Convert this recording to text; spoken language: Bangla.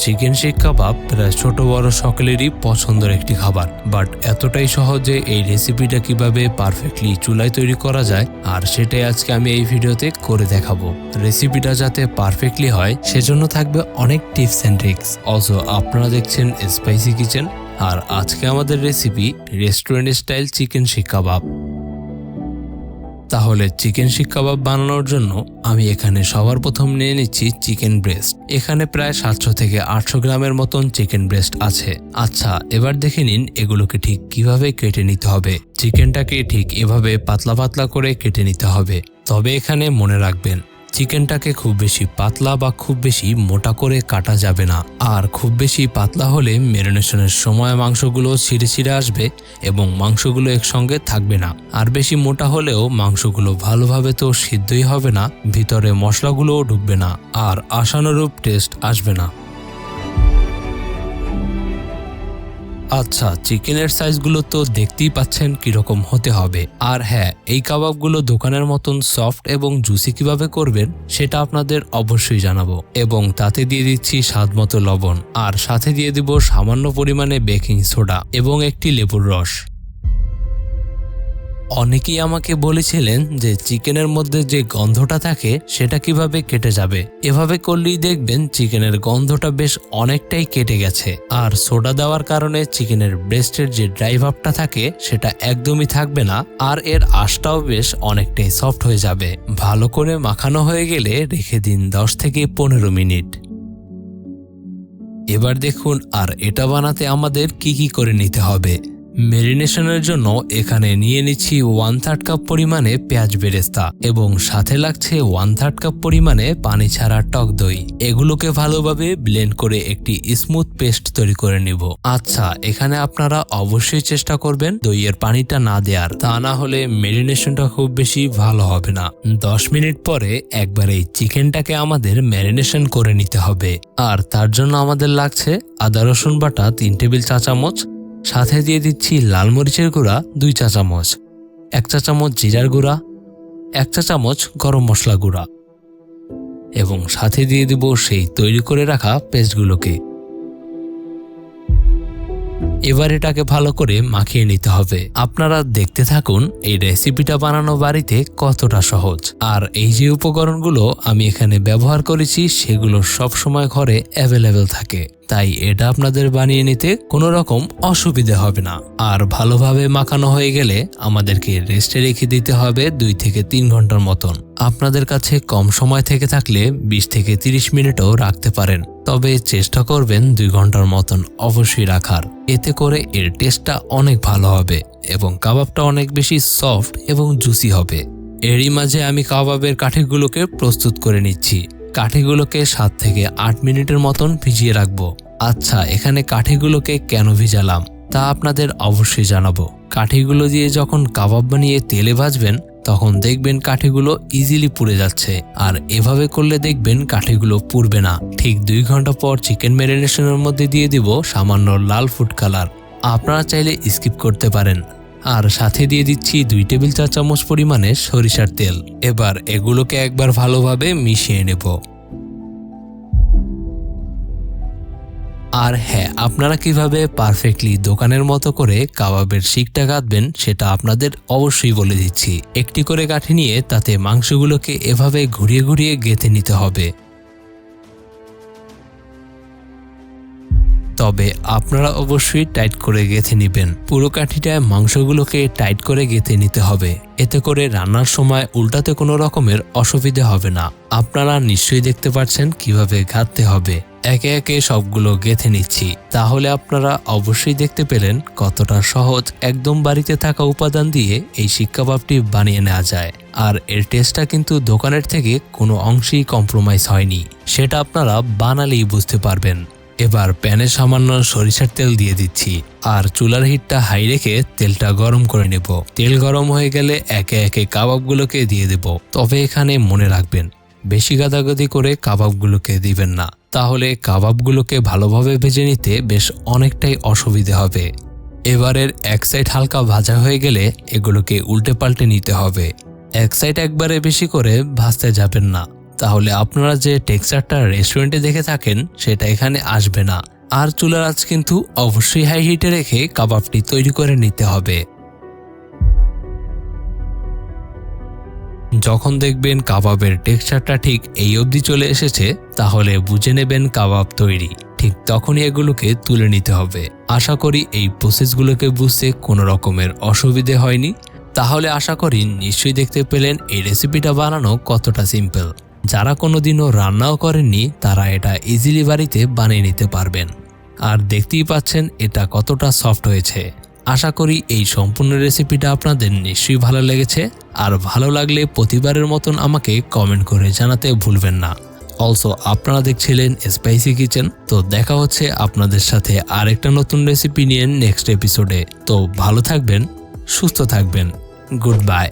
চিকেন শিক কাবাব প্রায় ছোট বড় সকলেরই পছন্দের একটি খাবার, বাট এতটাই সহজে এই রেসিপিটা কিভাবে পারফেক্টলি চুলায় তৈরি করা যায় আর সেটাই আজকে আমি এই ভিডিওতে করে দেখাবো। রেসিপিটা যাতে পারফেক্টলি হয় সেজন্য থাকবে অনেক টিপস এন্ড ট্রিক্স। অলসো আপনারা দেখছেন স্পাইসি কিচেন, আর আজকে আমাদের রেসিপি রেস্টুরেন্ট স্টাইল চিকেন শিক কাবাব। তাহলে চিকেন শিক কাবাব বানানোর জন্য আমি এখানে সবার প্রথম নিয়ে নিচ্ছি চিকেন ব্রেস্ট। এখানে প্রায় 700 থেকে 800 গ্রামের মতন চিকেন ব্রেস্ট আছে। আচ্ছা, এবার দেখে নিন এগুলোকে ঠিক কিভাবে কেটে নিতে হবে। চিকেনটাকে ঠিক এভাবে পাতলা পাতলা করে কেটে নিতে হবে। তবে এখানে মনে রাখবেন, চিকেনটাকে খুব বেশি পাতলা বা খুব বেশি মোটা করে কাটা যাবে না। আর খুব বেশি পাতলা হলে ম্যারিনেশনের সময় মাংসগুলো ছিঁড়ে ছিঁড়ে আসবে এবং মাংসগুলো একসঙ্গে থাকবে না। আর বেশি মোটা হলেও মাংসগুলো ভালোভাবে তো সিদ্ধই হবে না, ভিতরে মশলাগুলোও ঢুকবে না, আর আশানুরূপ টেস্ট আসবে না। আচ্ছা, চিকেনের সাইজগুলো তো দেখতেই পাচ্ছেন কিরকম হতে হবে। আর হ্যাঁ, এই কাবাবগুলো দোকানের মতন সফট এবং জুসি কিভাবে করবেন সেটা আপনাদের অবশ্যই জানাবো। এবং তাতে দিয়ে দিচ্ছি স্বাদমতো লবণ, আর সাথে দিয়ে দিব সামান্য পরিমাণে বেকিং সোডা এবং একটি লেবুর রস। অনেকেই আমাকে বলেছিলেন যে চিকেনের মধ্যে যে গন্ধটা থাকে সেটা কিভাবে কেটে যাবে। এভাবে করলেই দেখবেন চিকেনের গন্ধটা বেশ অনেকটাই কেটে গেছে। আর সোডা দেওয়ার কারণে চিকেনের ব্রেস্টের যে ড্রাই ভাবটা থাকে সেটা একদমই থাকবে না, আর এর আঁশটাও বেশ অনেকটাই সফট হয়ে যাবে। ভালো করে মাখানো হয়ে গেলে রেখে দিন 10 থেকে 15 মিনিট। এবার দেখুন আর এটা বানাতে আমাদের কি করে নিতে হবে। ম্যারিনেশনের জন্য এখানে নিয়ে নিচ্ছি 1/3 কাপ পরিমাণে পেঁয়াজ বেরেস্তা এবং সাথে লাগছে 1/3 কাপ পরিমাণে পানি ছাড়া টক দই। এগুলোকে ভালোভাবে ব্লেন্ড করে একটি স্মুথ পেস্ট তৈরি করে নিব। আচ্ছা, এখানে আপনারা অবশ্যই চেষ্টা করবেন দইয়ের পানিটা না দেওয়ার, তা না হলে ম্যারিনেশনটা খুব বেশি ভালো হবে না। 10 মিনিট পরে একবার এই চিকেনটাকে আমাদের ম্যারিনেশন করে নিতে হবে। আর তার জন্য আমাদের লাগছে আদা রসুন বাটা 3 টেবিল চা চামচ, সাথে দিয়ে দিচ্ছি লাল মরিচের গুঁড়া 2 চা চামচ, 1 চা চামচ জিরার গুঁড়া, 1 চা চামচ গরম মশলা গুঁড়া এবং সাথে দিয়ে দিব সেই তৈরি করে রাখা পেস্টগুলোকে। এবার এটাকে ভালো করে মাখিয়ে নিতে হবে। আপনারা দেখতে থাকুন এই রেসিপিটা বানানো বাড়িতে কতটা সহজ। আর এই যে উপকরণগুলো আমি এখানে ব্যবহার করেছি সেগুলো সব সময় ঘরে অ্যাভেলেবেল থাকে, তাই এটা আপনাদের বানিয়ে নিতে কোনো রকম অসুবিধে হবে না। আর ভালোভাবে মাখানো হয়ে গেলে আমাদেরকে রেস্টে রেখে দিতে হবে 2 থেকে 3 ঘন্টার মতন। আপনাদের কাছে কম সময় থেকে থাকলে 20 থেকে 30 মিনিটও রাখতে পারেন, তবে চেষ্টা করবেন 2 ঘন্টার মতন অবশ্যই রাখার। এতে করে এর টেস্টটা অনেক ভালো হবে এবং কাবাবটা অনেক বেশি সফট এবং জুসি হবে। এরই মাঝে আমি কাবাবের কাঠিগুলোকে প্রস্তুত করে নিচ্ছি। কাঠিগুলোকে 7 থেকে 8 মিনিটের মতন ভিজিয়ে রাখবো। আচ্ছা, এখানে কাঠিগুলোকে কেন ভিজালাম তা আপনাদের অবশ্যই জানাবো। কাঠিগুলো দিয়ে যখন কাবাব বানিয়ে তেলে ভাজবেন তখন দেখবেন কাঠিগুলো ইজিলি পুড়ে যাচ্ছে, আর এভাবে করলে দেখবেন কাঠিগুলো পুড়বে না। ঠিক 2 ঘন্টা পর চিকেন ম্যারিনেশনের মধ্যে দিয়ে দিব সামান্য লাল ফুড কালার। আপনারা চাইলে স্কিপ করতে পারেন। আর সাথে দিয়ে দিচ্ছি 2 টেবিল চা চামচ পরিমাণে সরিষার তেল। এবার এগুলোকে একবার ভালোভাবে মিশিয়ে নেব। আর হ্যাঁ, আপনারা কিভাবে পারফেক্টলি দোকানের মতো করে কাবাবের শিকটা কাটবেন সেটা আপনাদের অবশ্যই বলে দিচ্ছি। একটি করে কাঠি নিয়ে তাতে মাংসগুলোকে এভাবে ঘুরিয়ে ঘুরিয়ে গেঁথে নিতে হবে। তবে আপনারা অবশ্যই টাইট করে গেঁথে নেবেন। পুরো কাঠিটায় মাংসগুলোকে টাইট করে গেঁথে নিতে হবে। এতে করে রান্নার সময় উল্টাতে কোনো রকমের অসুবিধা হবে না। আপনারা নিশ্চয়ই দেখতে পাচ্ছেন কিভাবে গাঁথতে হবে। একে একে সবগুলো গেঁথে নিচ্ছি। তাহলে আপনারা অবশ্যই দেখতে পেলেন কতটা সহজ একদম বাড়িতে থাকা উপাদান দিয়ে এই শিক কাবাবটি বানিয়ে নেওয়া যায়। আর এর টেস্টটা কিন্তু দোকানের থেকে কোনো অংশেই কম্প্রোমাইজ হয়নি, সেটা আপনারা বানালেই বুঝতে পারবেন। এবার প্যানে সামান্য সরিষার তেল দিয়ে দিচ্ছি, আর চুলার হিটটা হাই রেখে তেলটা গরম করে নেব। তেল গরম হয়ে গেলে একে একে কাবাবগুলোকে দিয়ে দেব। তবে এখানে মনে রাখবেন, বেশি গাদাগাদি করে কাবাবগুলোকে দিবেন না, তাহলে কাবাবগুলোকে ভালোভাবে ভেজে নিতে বেশ অনেকটাই অসুবিধে হবে। এবারের এক সাইড হালকা ভাজা হয়ে গেলে এগুলোকে উল্টে পাল্টে নিতে হবে। এক সাইড একবারে বেশি করে ভাজতে যাবেন না, তাহলে আপনারা যে টেক্সচারটা রেস্টুরেন্টে দেখে থাকেন সেটা এখানে আসবে না। আর চুলার আঁচ কিন্তু অবশ্যই হাই হিটে রেখে কাবাবটি তৈরি করে নিতে হবে। যখন দেখবেন কাবাবের টেক্সচারটা ঠিক এই অবধি চলে এসেছে তাহলে বুঝে নেবেন কাবাব তৈরি। ঠিক তখনই এগুলোকে তুলে নিতে হবে। আশা করি এই প্রসেসগুলোকে বুঝতে কোনো রকমের অসুবিধে হয়নি। তাহলে আশা করি নিশ্চয়ই দেখতে পেলেন এই রেসিপিটা বানানো কতটা সিম্পল। যারা কোনোদিনও রান্নাও করেননি তারা এটা ইজিলি বাড়িতে বানিয়ে নিতে পারবেন। আর দেখতেই পাচ্ছেন এটা কতটা সফট হয়েছে। আশা করি এই সম্পূর্ণ রেসিপিটা আপনাদের নিশ্চয়ই ভালো লেগেছে। আর ভালো লাগলে প্রতিবারের মতন আমাকে কমেন্ট করে জানাতে ভুলবেন না। অলসো আপনারা দেখছিলেন স্পাইসি কিচেন। তো দেখা হচ্ছে আপনাদের সাথে আরেকটা নতুন রেসিপি নিয়ে নেক্সট এপিসোডে। তো ভালো থাকবেন, সুস্থ থাকবেন। Good bye.